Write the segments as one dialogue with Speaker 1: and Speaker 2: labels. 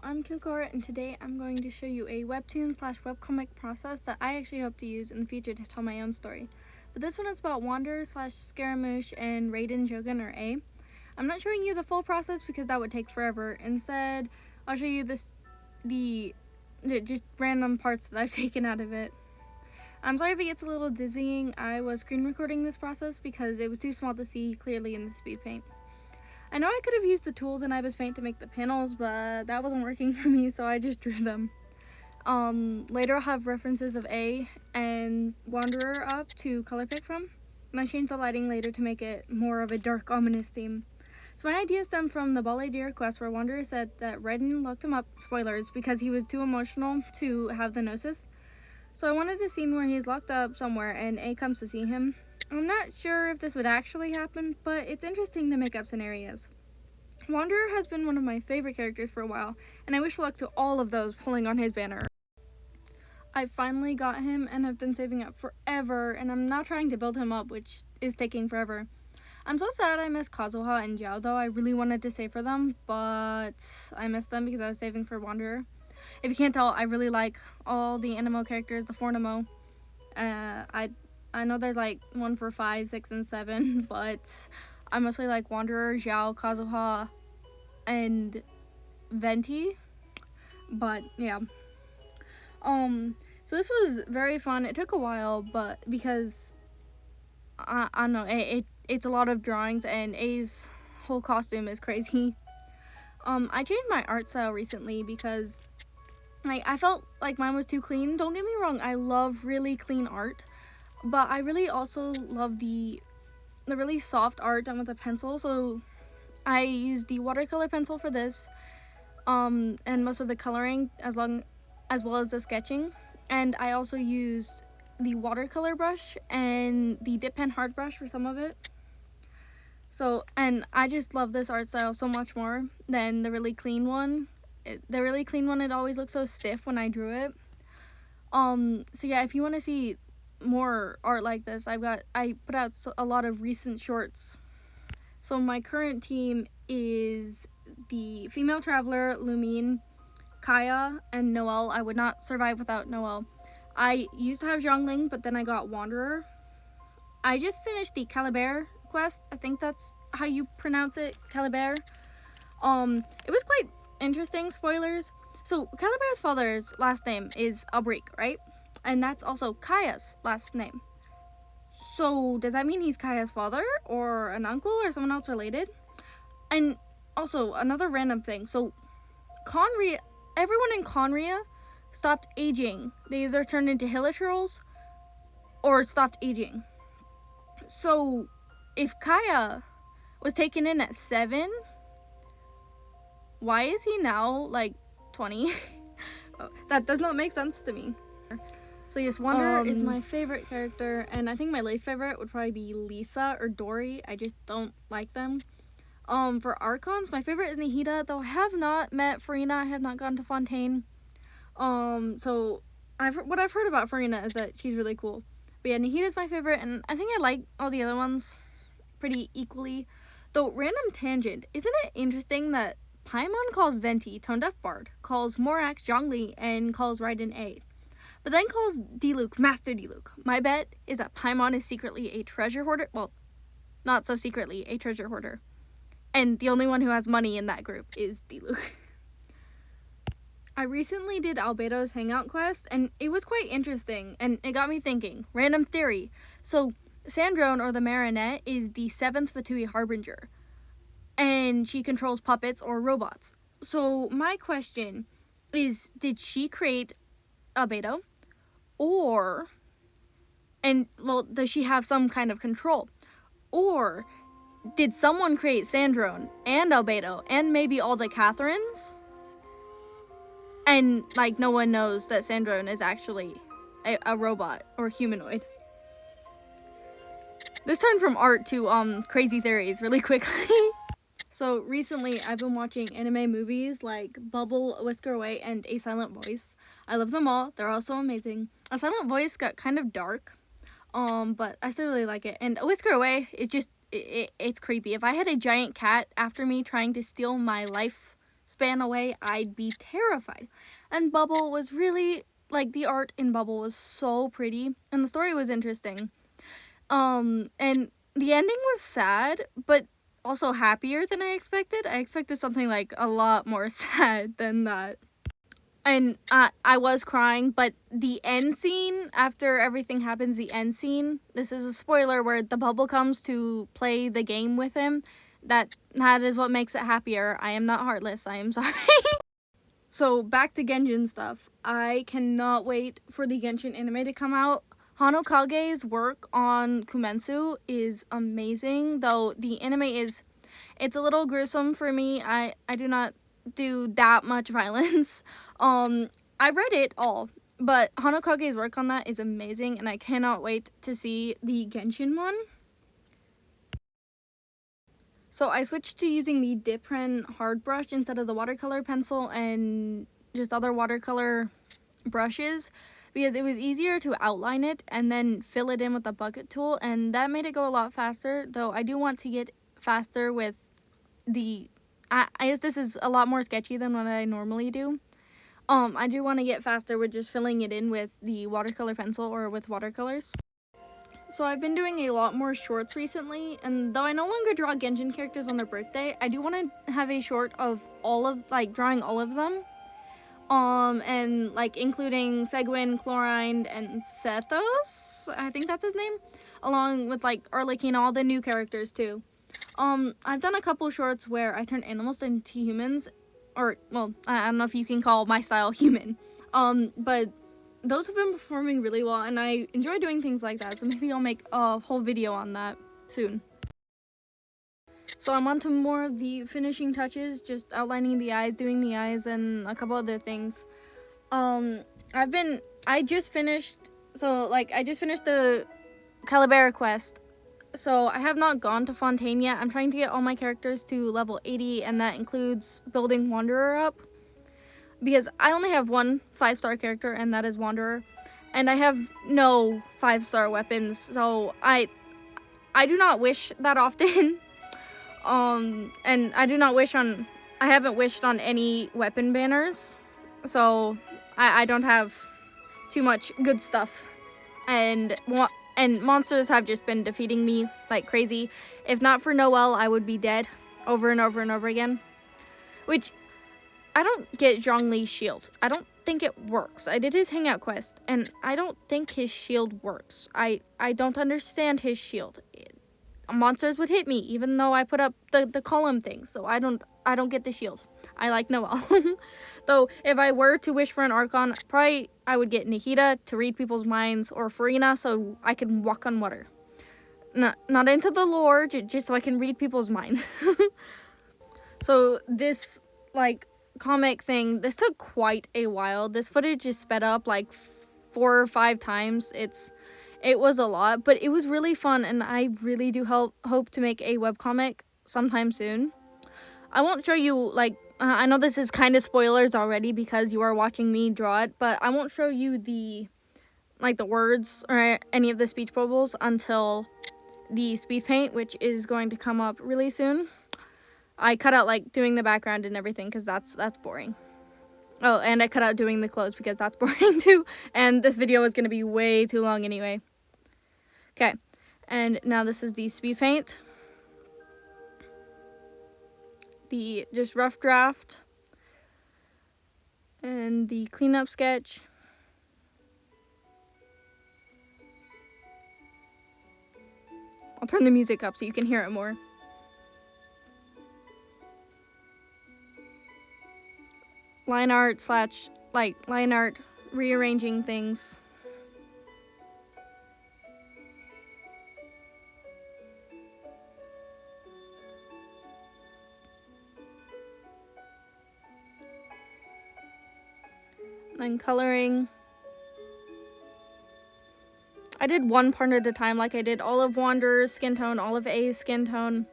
Speaker 1: I'm Kyokora, and today I'm going to show you a webtoon slash webcomic process that I actually hope to use in the future to tell my own story. But this one is about Wanderer slash Scaramouche and Raiden Shogun or A. I'm not showing you the full process because that would take forever. Instead, I'll show you the just random parts that I've taken out of it. I'm sorry if it gets a little dizzying. I was screen recording this process because it was too small to see clearly in the speed paint. I know I could have used the tools in Ibis Paint to make the panels, but that wasn't working for me, so I just drew them. Later I'll have references of A and Wanderer up to color pick from, and I changed the lighting later to make it more of a dark, ominous theme. So my idea stemmed from the Ballet Deer quest where Wanderer said that Raiden locked him up, spoilers, because he was too emotional to have the Gnosis. So I wanted a scene where he's locked up somewhere and A comes to see him. I'm not sure if this would actually happen, but it's interesting to make up scenarios. Wanderer has been one of my favorite characters for a while, and I wish luck to all of those pulling on his banner. I finally got him and have been saving up forever, and I'm now trying to build him up, which is taking forever. I'm so sad I missed Kazuha and Jiao, though. I really wanted to save for them, but I missed them because I was saving for Wanderer. If you can't tell, I really like all the Animo characters, the 4 Nemo. I know there's like 1 for 5, 6, and 7, but I mostly like Wanderer, Jiao, Kazuha, and Venti. But yeah. So this was very fun. It took a while, but because I don't know, it's a lot of drawings and A's whole costume is crazy. I changed my art style recently because I felt like mine was too clean. Don't get me wrong, I love really clean art, but I really also love the really soft art done with a pencil. So I used the watercolor pencil for this, and most of the coloring as well as the sketching. And I also used the watercolor brush and the dip pen hard brush for some of it. So, and I just love this art style so much more than the really clean one. The really clean one, it always looks so stiff when I drew it. So yeah, if you want to see more art like this, I put out a lot of recent shorts. So my current team is the female traveler, Lumine, Kaya, and Noelle. I would not survive without Noelle. I used to have Zhongling, but then I got Wanderer. I just finished the Caliber quest. I think that's how you pronounce it, Caliber. It was quite interesting, spoilers. So Caliber's father's last name is Albric, right? And that's also Kaya's last name. So does that mean he's Kaya's father or an uncle or someone else related? And also another random thing. So Conria, everyone in Conria stopped aging. They either turned into Hilichurls or stopped aging. So if Kaya was taken in at 7, why is he now like 20? That does not make sense to me. So yes, Wanderer is my favorite character, and I think my least favorite would probably be Lisa or Dory. I just don't like them. For Archons, my favorite is Nihida, though I have not met Farina. I have not gone to Fontaine. So what I've heard about Farina is that she's really cool. But yeah, Nihida's my favorite, and I think I like all the other ones pretty equally. Though, random tangent, isn't it interesting that Paimon calls Venti Tone Deaf Bard, calls Morax Zhongli, and calls Raiden A, but then calls Diluc Master Diluc? My bet is that Paimon is secretly a treasure hoarder. Well, not so secretly, a treasure hoarder. And the only one who has money in that group is Diluc. I recently did Albedo's Hangout quest, and it was quite interesting, and it got me thinking. Random theory. So, Sandrone, or the Marinette, is the 7th Fatui Harbinger, and she controls puppets or robots. So, my question is, did she create Albedo? Or, does she have some kind of control? Or, did someone create Sandrone and Albedo and maybe all the Catherines? And, no one knows that Sandrone is actually a robot or humanoid. This turned from art to, crazy theories really quickly. So, recently, I've been watching anime movies like Bubble, Whisker Away, and A Silent Voice. I love them all. They're all so amazing. A Silent Voice got kind of dark, but I still really like it. And Whisker Away is just, it's creepy. If I had a giant cat after me trying to steal my life span away, I'd be terrified. And Bubble was really, like, the art in Bubble was so pretty, and the story was interesting. And the ending was sad, but also happier than I expected. I expected something like a lot more sad than that. And I was crying, but the end scene, after everything happens, the end scene, this is a spoiler, where the bubble comes to play the game with him, that is what makes it happier. I am not heartless, I am sorry. So back to Genshin stuff. I cannot wait for the Genshin anime to come out. Hanokage's work on Kumensu is amazing, though the anime it's a little gruesome for me. I do not do that much violence. I read it all, but Hanokage's work on that is amazing, and I cannot wait to see the Genshin one. So I switched to using the dip pen hard brush instead of the watercolor pencil and just other watercolor brushes, because it was easier to outline it and then fill it in with the bucket tool, and that made it go a lot faster, though I do want to get faster with the I guess this is a lot more sketchy than what I normally do. I do want to get faster with just filling it in with the watercolor pencil or with watercolors. So I've been doing a lot more shorts recently, and though I no longer draw Genshin characters on their birthday, I do want to have a short of drawing all of them. And like including Seguin, Chlorine, and Sethos, I think that's his name, along with like Arlecchino, all the new characters too. I've done a couple shorts where I turn animals into humans, or, well, I don't know if you can call my style human. But those have been performing really well, and I enjoy doing things like that, so maybe I'll make a whole video on that soon. So I'm on to more of the finishing touches, just outlining the eyes, doing the eyes, and a couple other things. I just finished the Calibera quest. So I have not gone to Fontaine yet. I'm trying to get all my characters to level 80, and that includes building Wanderer up, because I only have one 5-star character, and that is Wanderer, and I have no 5-star weapons, so I do not wish that often. And I haven't wished on any weapon banners, so I don't have too much good stuff, and monsters have just been defeating me like crazy. If not for Noel, I would be dead over and over and over again. Which, I don't get Zhongli's shield. I don't think it works. I did his hangout quest, and I don't think his shield works. I don't understand his shield. Monsters would hit me, even though I put up the column thing, so I don't get the shield. I like Noel. Though, if I were to wish for an Archon, probably I would get Nikita to read people's minds, or Farina so I can walk on water. Not into the lore, just so I can read people's minds. So this, like, comic thing, this took quite a while. This footage is sped up like 4 or 5 times. It was a lot, but it was really fun, and I really do hope to make a webcomic sometime soon. I won't show you, like, I know this is kind of spoilers already because you are watching me draw it, but I won't show you the words or any of the speech bubbles until the speed paint, which is going to come up really soon. I cut out, like, doing the background and everything because that's boring. Oh, and I cut out doing the clothes because that's boring too. And this video is going to be way too long anyway. Okay, and now this is the speed paint. The just rough draft. And the cleanup sketch. I'll turn the music up so you can hear it more. Line art rearranging things. Then coloring. I did one part at a time, like I did all of Wanderer's skin tone, all of A's skin tone,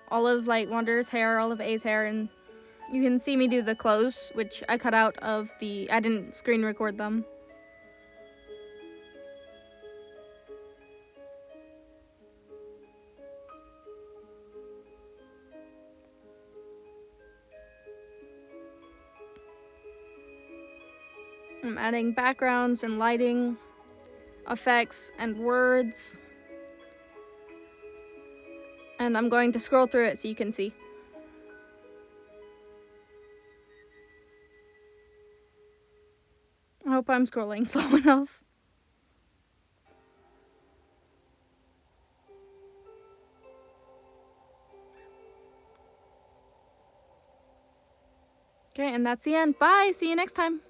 Speaker 1: all of Wanderer's hair, all of A's hair, and you can see me do the clothes, which I cut out of I didn't screen record them. I'm adding backgrounds and lighting, effects, and words. And I'm going to scroll through it so you can see. I hope I'm scrolling slow enough. Okay, and that's the end. Bye. See you next time.